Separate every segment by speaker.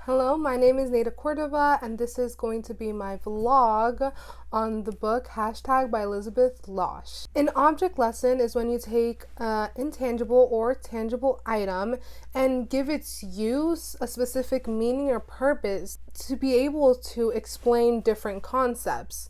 Speaker 1: Hello, my name is Neyda Cordova, and this is going to be my vlog on the book Hashtag by Elizabeth Losh. An object lesson is when you take an intangible or tangible item and give its use a specific meaning or purpose to be able to explain different concepts.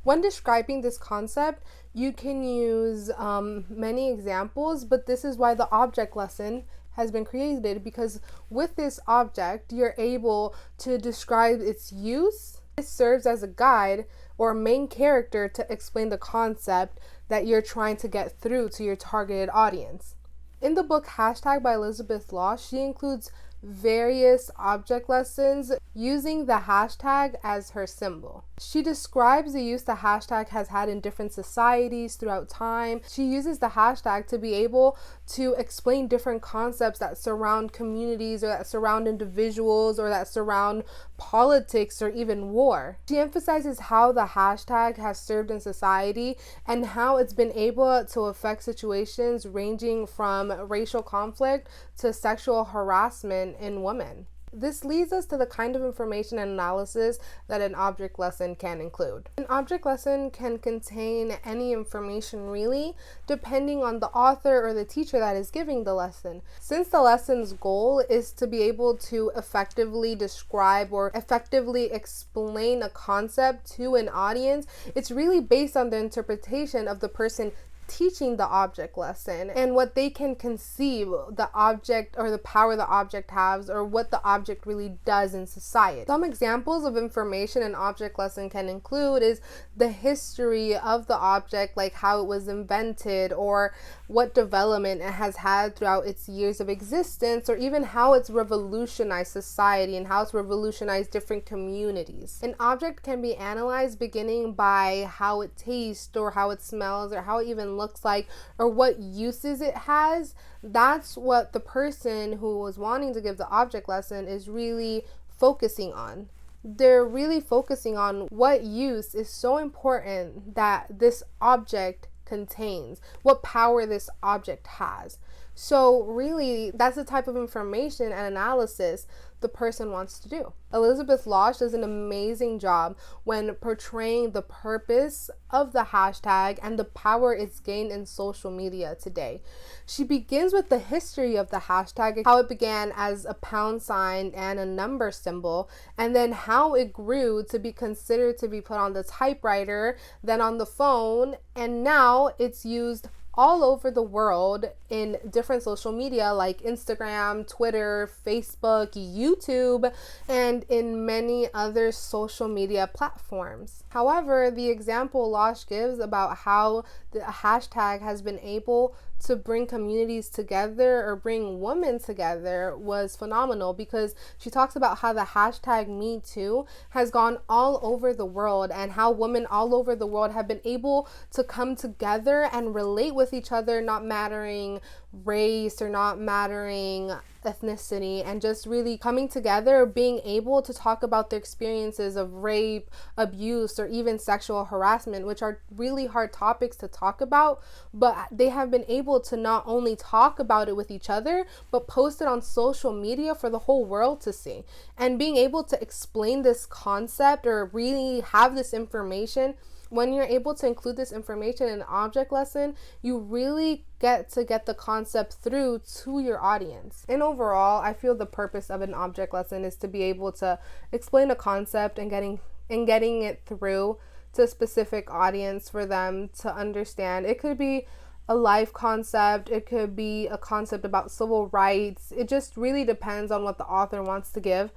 Speaker 1: When describing this concept, you can use many examples, but this is why the object lesson has been created, because with this object, you're able to describe its use. It serves as a guide or a main character to explain the concept that you're trying to get through to your targeted audience. In the book Hashtag by Elizabeth Losh, she includes various object lessons using the hashtag as her symbol. She describes the use the hashtag has had in different societies throughout time. She uses the hashtag to be able to explain different concepts that surround communities or that surround individuals or that surround politics or even war. She emphasizes how the hashtag has served in society and how it's been able to affect situations ranging from racial conflict to sexual harassment in women. This leads us to the kind of information and analysis that an object lesson can include. An object lesson can contain any information really, depending on the author or the teacher that is giving the lesson. Since the lesson's goal is to be able to effectively describe or effectively explain a concept to an audience, it's really based on the interpretation of the person teaching the object lesson and what they can conceive the object or the power the object has or what the object really does in society. Some examples of information an object lesson can include is the history of the object, like how it was invented or what development it has had throughout its years of existence, or even how it's revolutionized society and how it's revolutionized different communities. An object can be analyzed beginning by how it tastes or how it smells or how it even looks like or what uses it has. That's what the person who was wanting to give the object lesson is really focusing on. They're really focusing on what use is so important that this object contains, what power this object has. So really, that's the type of information and analysis the person wants to do. Elizabeth Losh does an amazing job when portraying the purpose of the hashtag and the power it's gained in social media today. She begins with the history of the hashtag, how it began as a pound sign and a number symbol, and then how it grew to be considered to be put on the typewriter, then on the phone, and now it's used all over the world in different social media like Instagram, Twitter, Facebook, YouTube, and in many other social media platforms. However, the example Losh gives about how the hashtag has been able to bring communities together or bring women together was phenomenal, because she talks about how the hashtag #MeToo has gone all over the world and how women all over the world have been able to come together and relate with each other, not mattering race or not mattering ethnicity, and just really coming together, being able to talk about their experiences of rape, abuse, or even sexual harassment, which are really hard topics to talk about, but they have been able to not only talk about it with each other, but post it on social media for the whole world to see. And being able to explain this concept or really have this information, when you're able to include this information in an object lesson, you really get the concept through to your audience. And overall, I feel the purpose of an object lesson is to be able to explain a concept and getting it through to a specific audience for them to understand. It could be a life concept, it could be a concept about civil rights. It just really depends on what the author wants to give.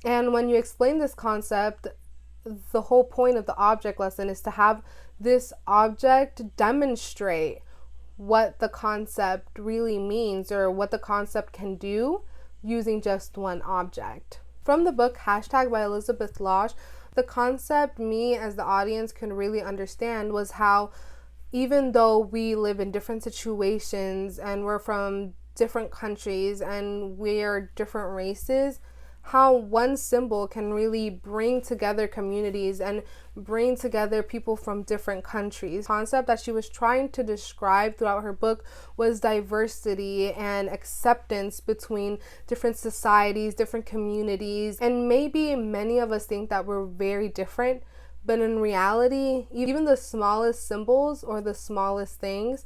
Speaker 1: And when you explain this concept, the whole point of the object lesson is to have this object demonstrate what the concept really means or what the concept can do using just one object. From the book Hashtag by Elizabeth Losh, the concept me as the audience can really understand was how even though we live in different situations and we're from different countries and we're different races, how one symbol can really bring together communities and bring together people from different countries. The concept that she was trying to describe throughout her book was diversity and acceptance between different societies, different communities, and maybe many of us think that we're very different, but in reality, even the smallest symbols or the smallest things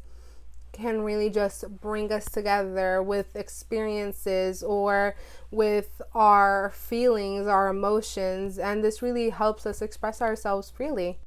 Speaker 1: can really just bring us together with experiences or with our feelings, our emotions, and this really helps us express ourselves freely.